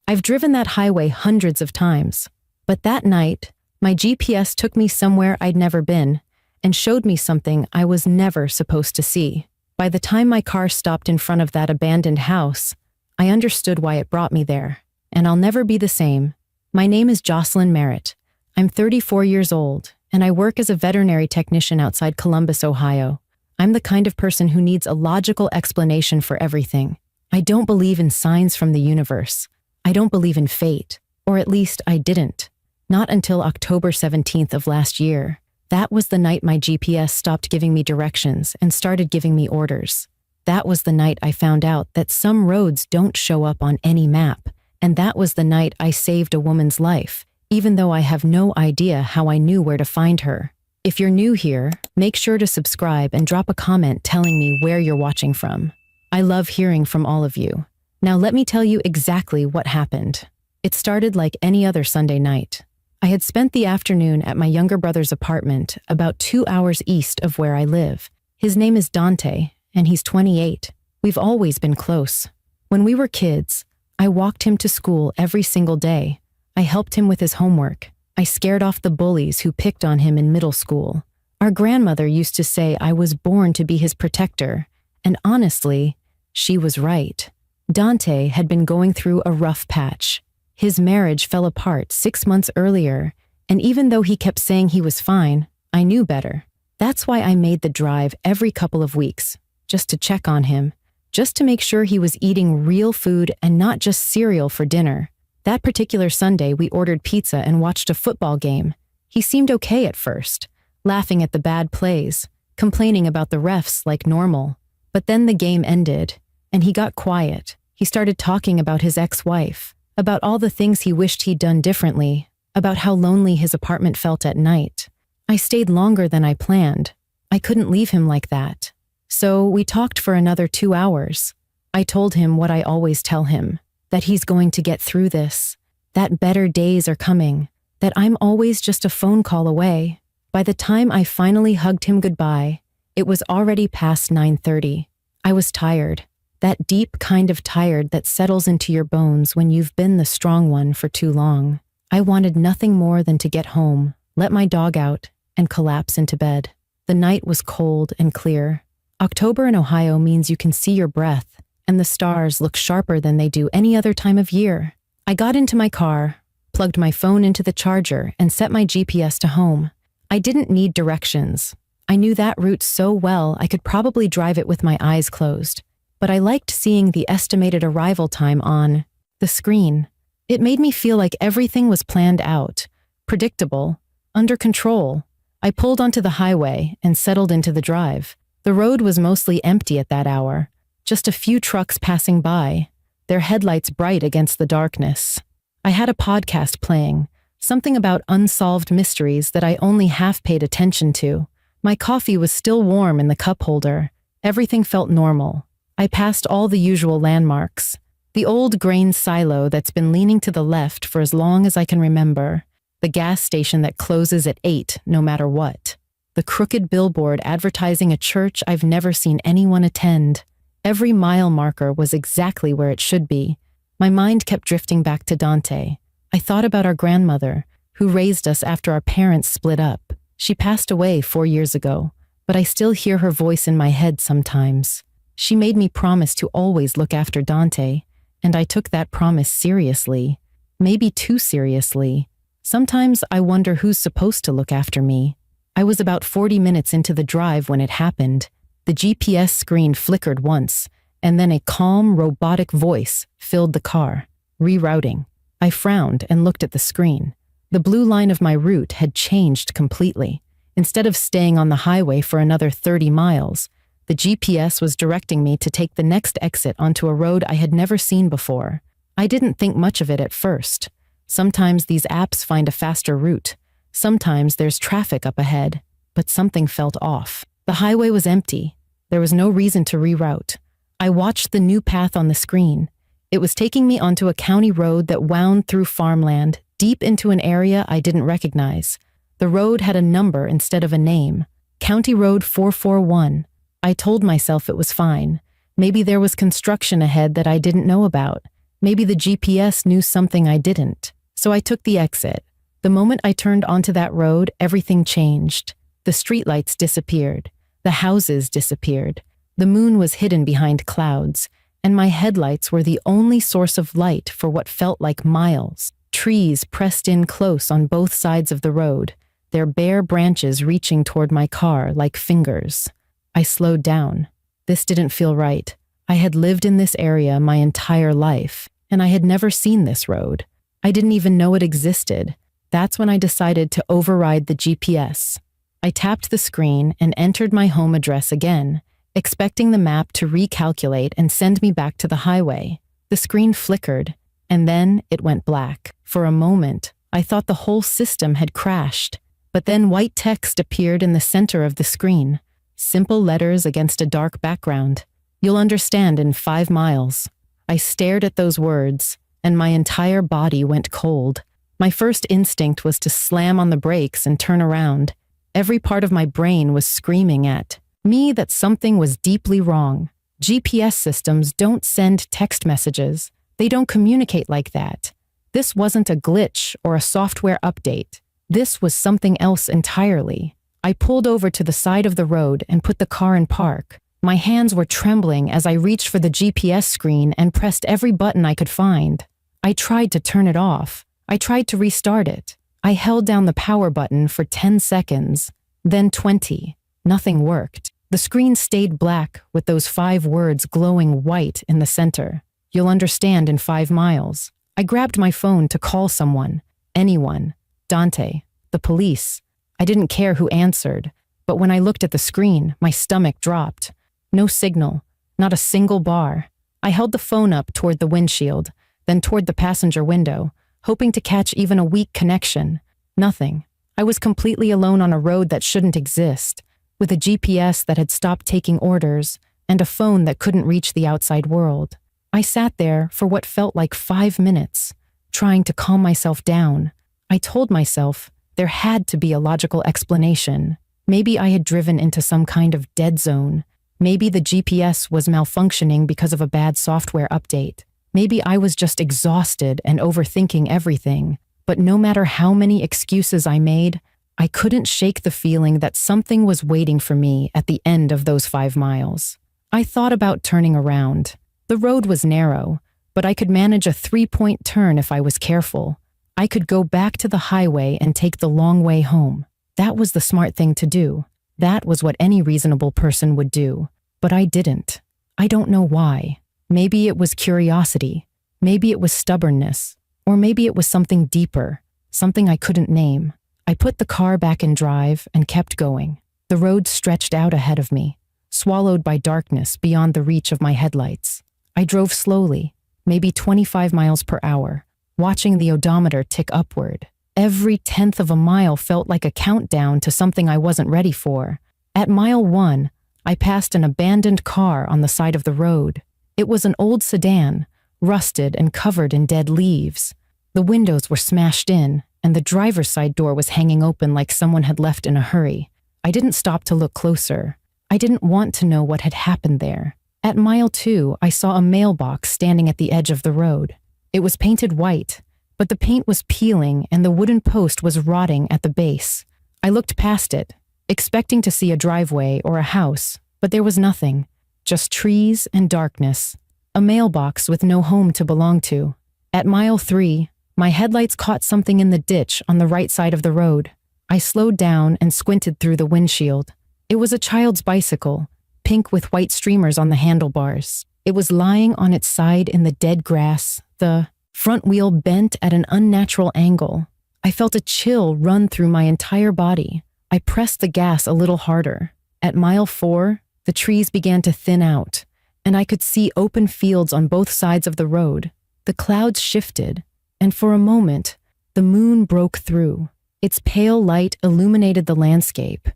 I've driven that highway hundreds of times. But that night, my GPS took me somewhere I'd never been and showed me something I was never supposed to see. By the time my car stopped in front of that abandoned house, I understood why it brought me there. And I'll never be the same. My name is Jocelyn Merritt. I'm 34 years old, and I work as a veterinary technician outside Columbus, Ohio. I'm the kind of person who needs a logical explanation for everything. I don't believe in signs from the universe. I don't believe in fate, or at least I didn't. Not until October 17th of last year. That was the night my GPS stopped giving me directions and started giving me orders. That was the night I found out that some roads don't show up on any map, and that was the night I saved a woman's life, even though I have no idea how I knew where to find her. If you're new here, make sure to subscribe and drop a comment telling me where you're watching from. I love hearing from all of you. Now let me tell you exactly what happened. It started like any other Sunday night. I had spent the afternoon at my younger brother's apartment about 2 hours east of where I live. His name is Dante, and he's 28. We've always been close. When we were kids, I walked him to school every single day. I helped him with his homework. I scared off the bullies who picked on him in middle school. Our grandmother used to say I was born to be his protector, and honestly, she was right. Dante had been going through a rough patch. His marriage fell apart 6 months earlier, and even though he kept saying he was fine, I knew better. That's why I made the drive every couple of weeks, just to check on him, just to make sure he was eating real food and not just cereal for dinner. That particular Sunday, we ordered pizza and watched a football game. He seemed okay at first, laughing at the bad plays, complaining about the refs like normal. But then the game ended, and he got quiet. He started talking about his ex-wife, about all the things he wished he'd done differently, about how lonely his apartment felt at night. I stayed longer than I planned. I couldn't leave him like that. So we talked for another 2 hours. I told him what I always tell him, that he's going to get through this, that better days are coming, that I'm always just a phone call away. By the time I finally hugged him goodbye, it was already past 9:30. I was tired. That deep kind of tired that settles into your bones when you've been the strong one for too long. I wanted nothing more than to get home, let my dog out, and collapse into bed. The night was cold and clear. October in Ohio means you can see your breath, and the stars look sharper than they do any other time of year. I got into my car, plugged my phone into the charger, and set my GPS to home. I didn't need directions. I knew that route so well I could probably drive it with my eyes closed. But I liked seeing the estimated arrival time on the screen. It made me feel like everything was planned out, predictable, under control. I pulled onto the highway and settled into the drive. The road was mostly empty at that hour, just a few trucks passing by, their headlights bright against the darkness. I had a podcast playing, something about unsolved mysteries that I only half paid attention to. My coffee was still warm in the cup holder. Everything felt normal. I passed all the usual landmarks. The old grain silo that's been leaning to the left for as long as I can remember. The gas station that closes at 8 no matter what. The crooked billboard advertising a church I've never seen anyone attend. Every mile marker was exactly where it should be. My mind kept drifting back to Dante. I thought about our grandmother, who raised us after our parents split up. She passed away 4 years ago, but I still hear her voice in my head sometimes. She made me promise to always look after Dante, and I took that promise seriously. Maybe too seriously. Sometimes I wonder who's supposed to look after me. I was about 40 minutes into the drive when it happened. The GPS screen flickered once, and then a calm, robotic voice filled the car. Rerouting. I frowned and looked at the screen. The blue line of my route had changed completely. Instead of staying on the highway for another 30 miles, the GPS was directing me to take the next exit onto a road I had never seen before. I didn't think much of it at first. Sometimes these apps find a faster route. Sometimes there's traffic up ahead, but something felt off. The highway was empty. There was no reason to reroute. I watched the new path on the screen. It was taking me onto a county road that wound through farmland, deep into an area I didn't recognize. The road had a number instead of a name. County Road 441. I told myself it was fine. Maybe there was construction ahead that I didn't know about. Maybe the GPS knew something I didn't. So I took the exit. The moment I turned onto that road, everything changed. The streetlights disappeared. The houses disappeared. The moon was hidden behind clouds, and my headlights were the only source of light for what felt like miles. Trees pressed in close on both sides of the road, their bare branches reaching toward my car like fingers. I slowed down. This didn't feel right. I had lived in this area my entire life, and I had never seen this road. I didn't even know it existed. That's when I decided to override the GPS. I tapped the screen and entered my home address again, expecting the map to recalculate and send me back to the highway. The screen flickered, and then it went black. For a moment, I thought the whole system had crashed. But then white text appeared in the center of the screen. Simple letters against a dark background. "You'll understand in 5 miles." I stared at those words, and my entire body went cold. My first instinct was to slam on the brakes and turn around. Every part of my brain was screaming at me that something was deeply wrong. GPS systems don't send text messages. They don't communicate like that. This wasn't a glitch or a software update. This was something else entirely. I pulled over to the side of the road and put the car in park. My hands were trembling as I reached for the GPS screen and pressed every button I could find. I tried to turn it off. I tried to restart it. I held down the power button for 10 seconds, then 20. Nothing worked. The screen stayed black with those 5 words glowing white in the center. "You'll understand in 5 miles." I grabbed my phone to call someone. Anyone. Dante. The police. I didn't care who answered, but when I looked at the screen, my stomach dropped. No signal. Not a single bar. I held the phone up toward the windshield, then toward the passenger window, hoping to catch even a weak connection. Nothing. I was completely alone on a road that shouldn't exist, with a GPS that had stopped taking orders, and a phone that couldn't reach the outside world. I sat there for what felt like 5 minutes, trying to calm myself down. I told myself there had to be a logical explanation. Maybe I had driven into some kind of dead zone. Maybe the GPS was malfunctioning because of a bad software update. Maybe I was just exhausted and overthinking everything. But no matter how many excuses I made, I couldn't shake the feeling that something was waiting for me at the end of those 5 miles. I thought about turning around. The road was narrow, but I could manage a 3-point turn if I was careful. I could go back to the highway and take the long way home. That was the smart thing to do. That was what any reasonable person would do. But I didn't. I don't know why. Maybe it was curiosity. Maybe it was stubbornness. Or maybe it was something deeper, something I couldn't name. I put the car back in drive and kept going. The road stretched out ahead of me, swallowed by darkness beyond the reach of my headlights. I drove slowly, maybe 25 miles per hour, watching the odometer tick upward. Every 1/10 of a mile felt like a countdown to something I wasn't ready for. At mile 1, I passed an abandoned car on the side of the road. It was an old sedan, rusted and covered in dead leaves. The windows were smashed in, and the driver's side door was hanging open like someone had left in a hurry. I didn't stop to look closer. I didn't want to know what had happened there. At mile 2, I saw a mailbox standing at the edge of the road. It was painted white, but the paint was peeling and the wooden post was rotting at the base. I looked past it, expecting to see a driveway or a house, but there was nothing. Just trees and darkness. A mailbox with no home to belong to. At mile 3, my headlights caught something in the ditch on the right side of the road. I slowed down and squinted through the windshield. It was a child's bicycle, pink with white streamers on the handlebars. It was lying on its side in the dead grass, the front wheel bent at an unnatural angle. I felt a chill run through my entire body. I pressed the gas a little harder. At mile 4, the trees began to thin out, and I could see open fields on both sides of the road. The clouds shifted, and for a moment, the moon broke through. Its pale light illuminated the landscape,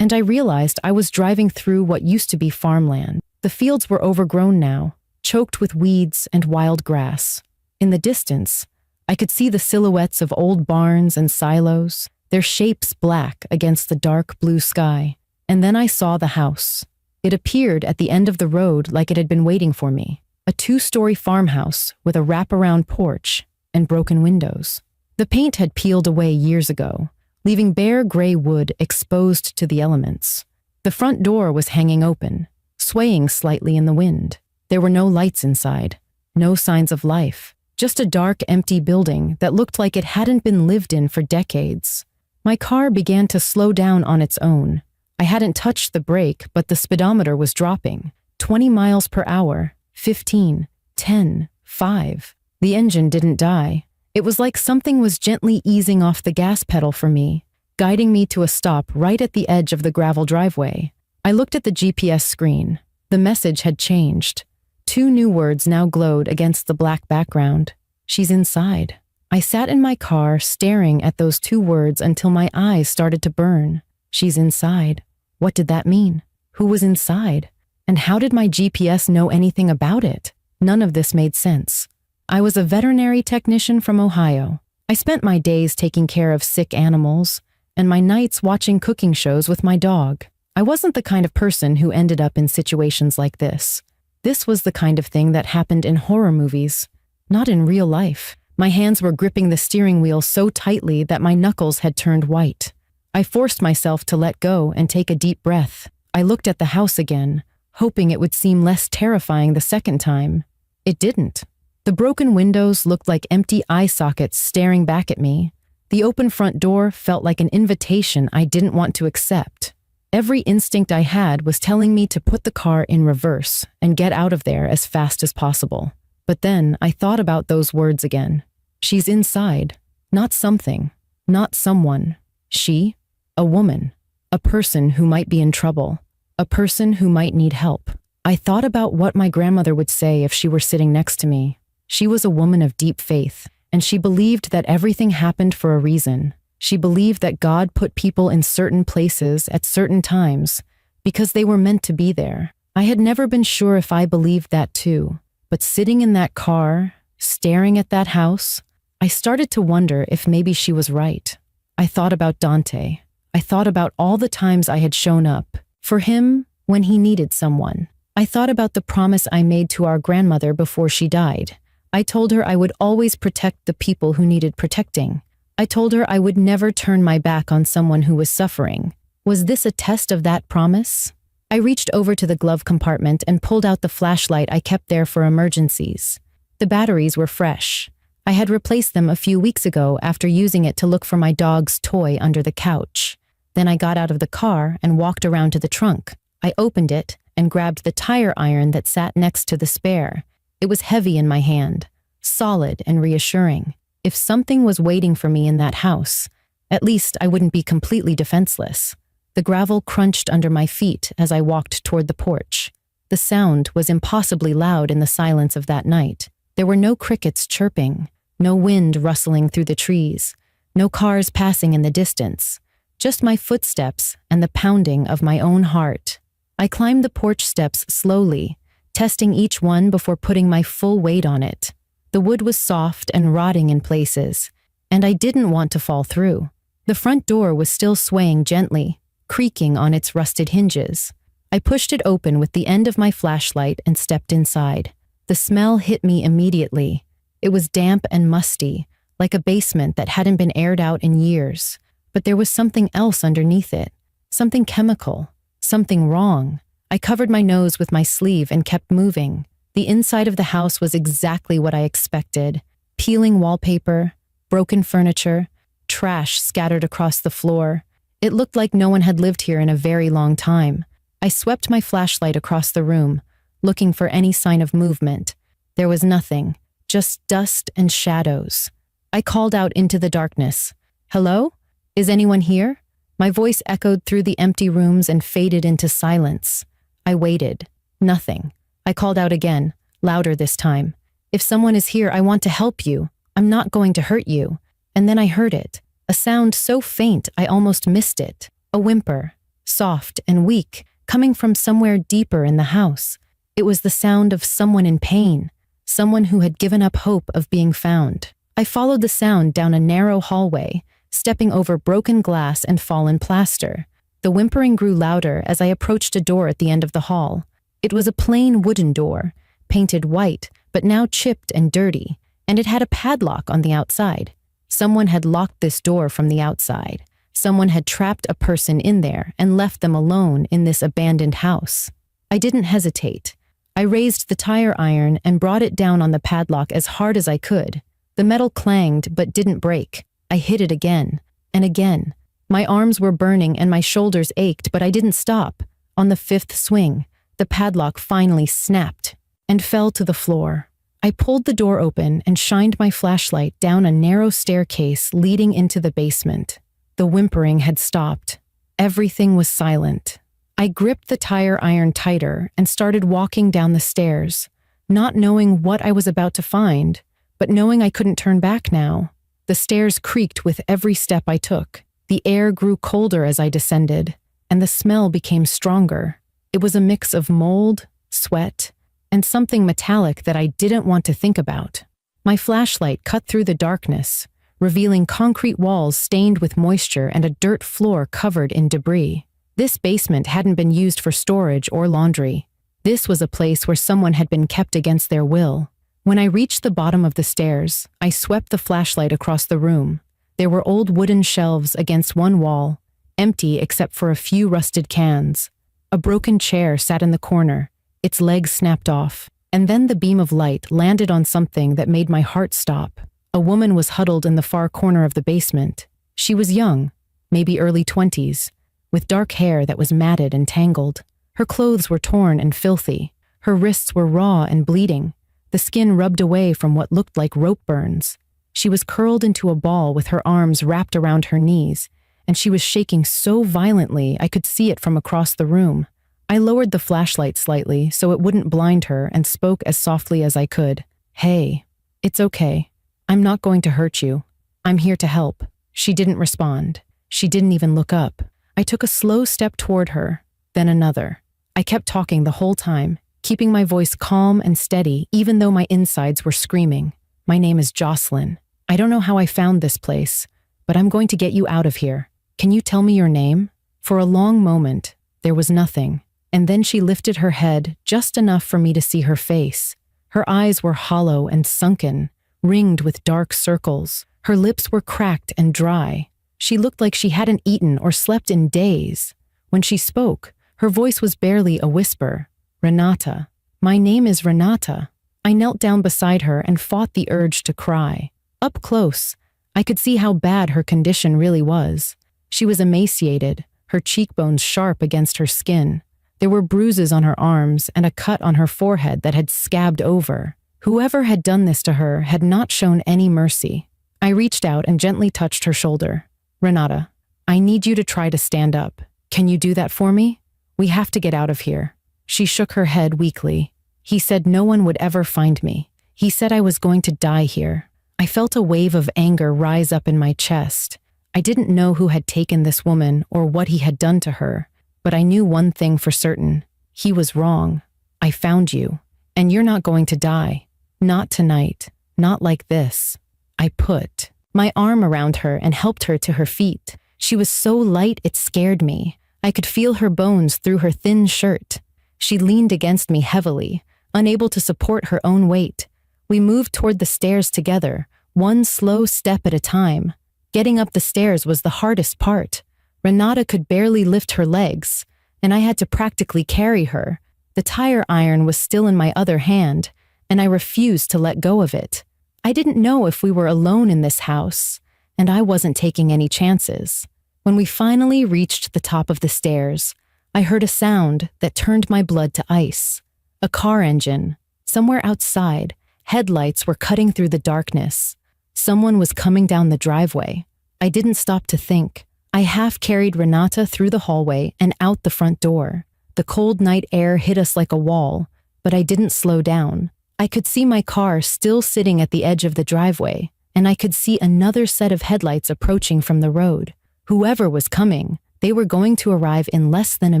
and I realized I was driving through what used to be farmland. The fields were overgrown now, choked with weeds and wild grass. In the distance, I could see the silhouettes of old barns and silos, their shapes black against the dark blue sky. And then I saw the house. It appeared at the end of the road like it had been waiting for me. a two-story farmhouse with a wraparound porch and broken windows. The paint had peeled away years ago, leaving bare gray wood exposed to the elements. The front door was hanging open, swaying slightly in the wind. There were no lights inside, no signs of life, just a dark, empty building that looked like it hadn't been lived in for decades. My car began to slow down on its own. I hadn't touched the brake, but the speedometer was dropping. 20 miles per hour, 15, 10, 5. The engine didn't die. It was like something was gently easing off the gas pedal for me, guiding me to a stop right at the edge of the gravel driveway. I looked at the GPS screen. The message had changed. 2 new words now glowed against the black background. She's inside. I sat in my car staring at those 2 words until my eyes started to burn. She's inside. What did that mean? Who was inside? And how did my GPS know anything about it? None of this made sense. I was a veterinary technician from Ohio. I spent my days taking care of sick animals and my nights watching cooking shows with my dog. I wasn't the kind of person who ended up in situations like this. This was the kind of thing that happened in horror movies, not in real life. My hands were gripping the steering wheel so tightly that my knuckles had turned white. I forced myself to let go and take a deep breath. I looked at the house again, hoping it would seem less terrifying the second time. It didn't. The broken windows looked like empty eye sockets staring back at me. The open front door felt like an invitation I didn't want to accept. Every instinct I had was telling me to put the car in reverse and get out of there as fast as possible. But then I thought about those words again. She's inside. Not something. Not someone. She? A woman. A person who might be in trouble. A person who might need help. I thought about what my grandmother would say if she were sitting next to me. She was a woman of deep faith, and she believed that everything happened for a reason. She believed that God put people in certain places at certain times because they were meant to be there. I had never been sure if I believed that too, but sitting in that car, staring at that house, I started to wonder if maybe she was right. I thought about Dante. I thought about all the times I had shown up for him when he needed someone. I thought about the promise I made to our grandmother before she died. I told her I would always protect the people who needed protecting. I told her I would never turn my back on someone who was suffering. Was this a test of that promise? I reached over to the glove compartment and pulled out the flashlight I kept there for emergencies. The batteries were fresh. I had replaced them a few weeks ago after using it to look for my dog's toy under the couch. Then I got out of the car and walked around to the trunk. I opened it and grabbed the tire iron that sat next to the spare. It was heavy in my hand, solid and reassuring. If something was waiting for me in that house, at least I wouldn't be completely defenseless. The gravel crunched under my feet as I walked toward the porch. The sound was impossibly loud in the silence of that night. There were no crickets chirping, no wind rustling through the trees, no cars passing in the distance, just my footsteps and the pounding of my own heart. I climbed the porch steps slowly, testing each one before putting my full weight on it. The wood was soft and rotting in places, and I didn't want to fall through. The front door was still swaying gently, creaking on its rusted hinges. I pushed it open with the end of my flashlight and stepped inside. The smell hit me immediately. It was damp and musty, like a basement that hadn't been aired out in years. But there was something else underneath it, something chemical, something wrong. I covered my nose with my sleeve and kept moving. The inside of the house was exactly what I expected. Peeling wallpaper, broken furniture, trash scattered across the floor. It looked like no one had lived here in a very long time. I swept my flashlight across the room, looking for any sign of movement. There was nothing, just dust and shadows. I called out into the darkness. "Hello? Is anyone here?" My voice echoed through the empty rooms and faded into silence. I waited. Nothing. I called out again, louder this time. "If someone is here, I want to help you. I'm not going to hurt you." And then I heard it. A sound so faint I almost missed it. A whimper, soft and weak, coming from somewhere deeper in the house. It was the sound of someone in pain, someone who had given up hope of being found. I followed the sound down a narrow hallway, stepping over broken glass and fallen plaster. The whimpering grew louder as I approached a door at the end of the hall. It was a plain wooden door, painted white, but now chipped and dirty, and it had a padlock on the outside. Someone had locked this door from the outside. Someone had trapped a person in there and left them alone in this abandoned house. I didn't hesitate. I raised the tire iron and brought it down on the padlock as hard as I could. The metal clanged but didn't break. I hit it again and again. My arms were burning and my shoulders ached, but I didn't stop. On the fifth swing, the padlock finally snapped and fell to the floor. I pulled the door open and shined my flashlight down a narrow staircase leading into the basement. The whimpering had stopped. Everything was silent. I gripped the tire iron tighter and started walking down the stairs, not knowing what I was about to find, but knowing I couldn't turn back now. The stairs creaked with every step I took. The air grew colder as I descended, and the smell became stronger. It was a mix of mold, sweat, and something metallic that I didn't want to think about. My flashlight cut through the darkness, revealing concrete walls stained with moisture and a dirt floor covered in debris. This basement hadn't been used for storage or laundry. This was a place where someone had been kept against their will. When I reached the bottom of the stairs, I swept the flashlight across the room. There were old wooden shelves against one wall, empty except for a few rusted cans. A broken chair sat in the corner, its legs snapped off, and then the beam of light landed on something that made my heart stop. A woman was huddled in the far corner of the basement. She was young, maybe early 20s, with dark hair that was matted and tangled. Her clothes were torn and filthy. Her wrists were raw and bleeding, the skin rubbed away from what looked like rope burns. She was curled into a ball with her arms wrapped around her knees, and she was shaking so violently I could see it from across the room. I lowered the flashlight slightly so it wouldn't blind her and spoke as softly as I could. "Hey, it's okay. I'm not going to hurt you. I'm here to help." She didn't respond. She didn't even look up. I took a slow step toward her, then another. I kept talking the whole time, keeping my voice calm and steady even though my insides were screaming. "My name is Jocelyn. I don't know how I found this place, but I'm going to get you out of here. Can you tell me your name?" For a long moment, there was nothing, and then she lifted her head just enough for me to see her face. Her eyes were hollow and sunken, ringed with dark circles. Her lips were cracked and dry. She looked like she hadn't eaten or slept in days. When she spoke, her voice was barely a whisper. "Renata. My name is Renata." I knelt down beside her and fought the urge to cry. Up close, I could see how bad her condition really was. She was emaciated, her cheekbones sharp against her skin. There were bruises on her arms and a cut on her forehead that had scabbed over. Whoever had done this to her had not shown any mercy. I reached out and gently touched her shoulder. "Renata, I need you to try to stand up. Can you do that for me? We have to get out of here." She shook her head weakly. "He said no one would ever find me. He said I was going to die here." I felt a wave of anger rise up in my chest. I didn't know who had taken this woman or what he had done to her, but I knew one thing for certain. He was wrong. I found you, and you're not going to die. Not tonight. Not like this. I put my arm around her and helped her to her feet. She was so light it scared me. I could feel her bones through her thin shirt. She leaned against me heavily, unable to support her own weight. We moved toward the stairs together, one slow step at a time. Getting up the stairs was the hardest part. Renata could barely lift her legs, and I had to practically carry her. The tire iron was still in my other hand, and I refused to let go of it. I didn't know if we were alone in this house, and I wasn't taking any chances. When we finally reached the top of the stairs, I heard a sound that turned my blood to ice. A car engine. Somewhere outside, headlights were cutting through the darkness. Someone was coming down the driveway. I didn't stop to think. I half carried Renata through the hallway and out the front door. The cold night air hit us like a wall, but I didn't slow down. I could see my car still sitting at the edge of the driveway, and I could see another set of headlights approaching from the road. Whoever was coming, they were going to arrive in less than a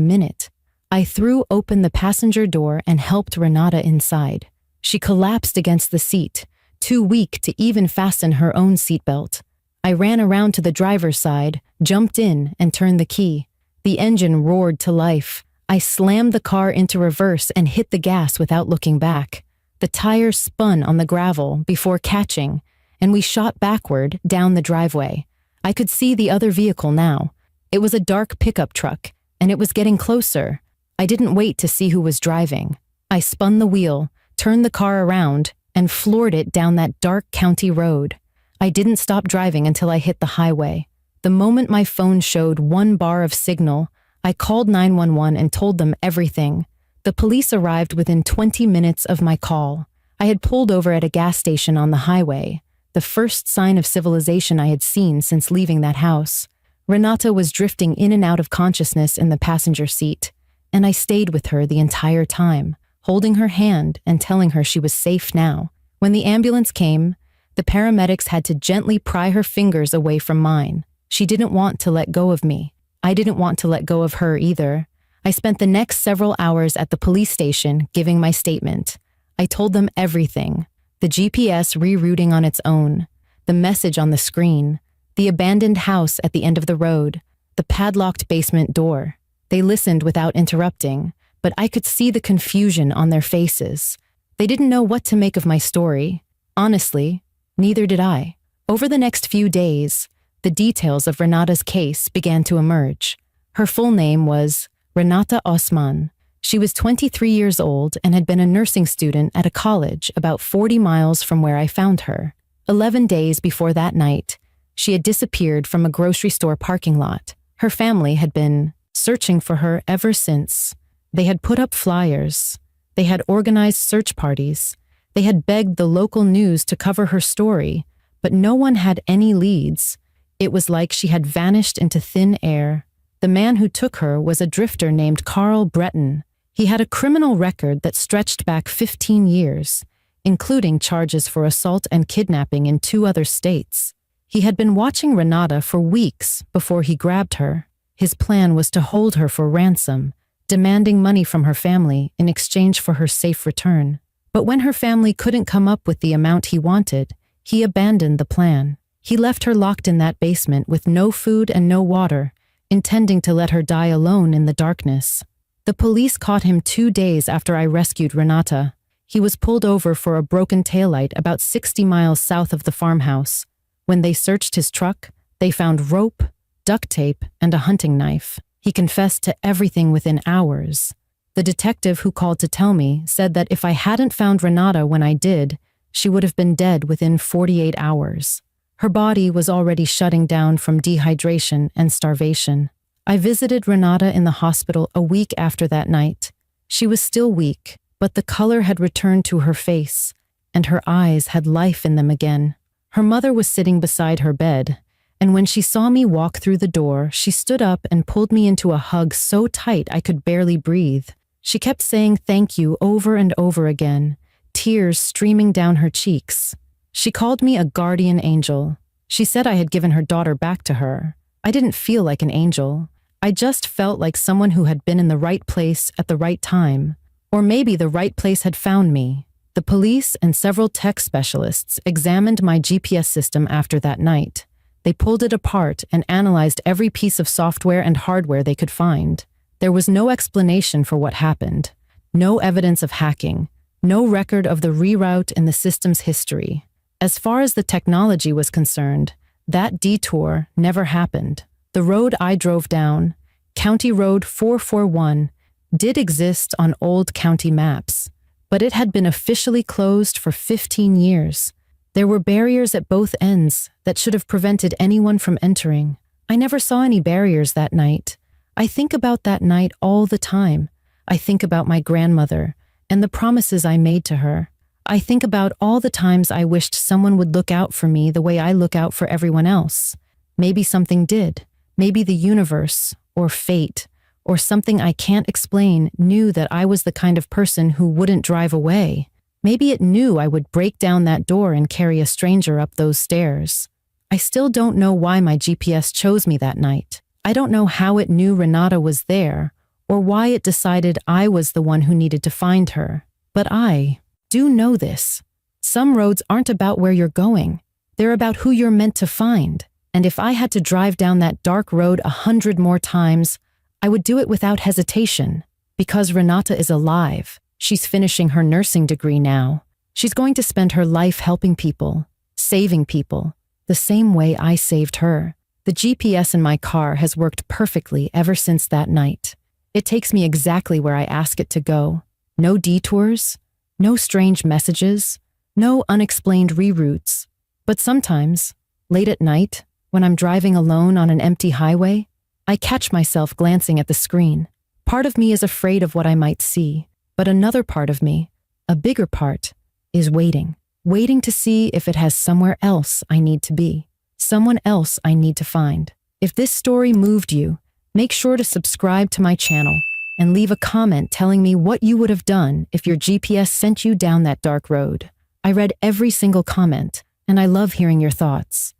minute. I threw open the passenger door and helped Renata inside. She collapsed against the seat, too weak to even fasten her own seatbelt. I ran around to the driver's side, jumped in, and turned the key. The engine roared to life. I slammed the car into reverse and hit the gas without looking back. The tire spun on the gravel before catching, and we shot backward down the driveway. I could see the other vehicle now. It was a dark pickup truck, and it was getting closer. I didn't wait to see who was driving. I spun the wheel, turned the car around, and floored it down that dark county road. I didn't stop driving until I hit the highway. The moment my phone showed one bar of signal, I called 911 and told them everything. The police arrived within 20 minutes of my call. I had pulled over at a gas station on the highway, the first sign of civilization I had seen since leaving that house. Renata was drifting in and out of consciousness in the passenger seat, and I stayed with her the entire time, holding her hand and telling her she was safe now. When the ambulance came, the paramedics had to gently pry her fingers away from mine. She didn't want to let go of me. I didn't want to let go of her either. I spent the next several hours at the police station giving my statement. I told them everything. The GPS rerouting on its own, the message on the screen, the abandoned house at the end of the road, the padlocked basement door. They listened without interrupting, but I could see the confusion on their faces. They didn't know what to make of my story. Honestly, neither did I. Over the next few days, the details of Renata's case began to emerge. Her full name was Renata Osman. She was 23 years old and had been a nursing student at a college about 40 miles from where I found her. 11 days before that night, she had disappeared from a grocery store parking lot. Her family had been searching for her ever since. They had put up flyers. They had organized search parties. They had begged the local news to cover her story, but no one had any leads. It was like she had vanished into thin air. The man who took her was a drifter named Carl Breton. He had a criminal record that stretched back 15 years, including charges for assault and kidnapping in 2 other states. He had been watching Renata for weeks before he grabbed her. His plan was to hold her for ransom, demanding money from her family in exchange for her safe return. But when her family couldn't come up with the amount he wanted, he abandoned the plan. He left her locked in that basement with no food and no water, intending to let her die alone in the darkness. The police caught him 2 days after I rescued Renata. He was pulled over for a broken taillight about 60 miles south of the farmhouse. When they searched his truck, they found rope, duct tape, and a hunting knife. He confessed to everything within hours. The detective who called to tell me said that if I hadn't found Renata when I did, she would have been dead within 48 hours. Her body was already shutting down from dehydration and starvation. I visited Renata in the hospital a week after that night. She was still weak, but the color had returned to her face, and her eyes had life in them again. Her mother was sitting beside her bed, and when she saw me walk through the door, she stood up and pulled me into a hug so tight I could barely breathe. She kept saying thank you over and over again, tears streaming down her cheeks. She called me a guardian angel. She said I had given her daughter back to her. I didn't feel like an angel. I just felt like someone who had been in the right place at the right time. Or maybe the right place had found me. The police and several tech specialists examined my GPS system after that night. They pulled it apart and analyzed every piece of software and hardware they could find. There was no explanation for what happened, no evidence of hacking, no record of the reroute in the system's history. As far as the technology was concerned, that detour never happened. The road I drove down, County Road 441, did exist on old county maps, but it had been officially closed for 15 years. There were barriers at both ends that should have prevented anyone from entering. I never saw any barriers that night. I think about that night all the time. I think about my grandmother and the promises I made to her. I think about all the times I wished someone would look out for me the way I look out for everyone else. Maybe something did. Maybe the universe, or fate, or something I can't explain knew that I was the kind of person who wouldn't drive away. Maybe it knew I would break down that door and carry a stranger up those stairs. I still don't know why my GPS chose me that night. I don't know how it knew Renata was there, or why it decided I was the one who needed to find her. But I do know this. Some roads aren't about where you're going. They're about who you're meant to find. And if I had to drive down that dark road 100 more times, I would do it without hesitation. Because Renata is alive. She's finishing her nursing degree now. She's going to spend her life helping people, saving people, the same way I saved her. The GPS in my car has worked perfectly ever since that night. It takes me exactly where I ask it to go. No detours, no strange messages, no unexplained reroutes. But sometimes, late at night, when I'm driving alone on an empty highway, I catch myself glancing at the screen. Part of me is afraid of what I might see, but another part of me, a bigger part, is waiting to see if it has somewhere else I need to be, someone else I need to find. If this story moved you, make sure to subscribe to my channel and leave a comment telling me what you would have done if your GPS sent you down that dark road. I read every single comment, and I love hearing your thoughts.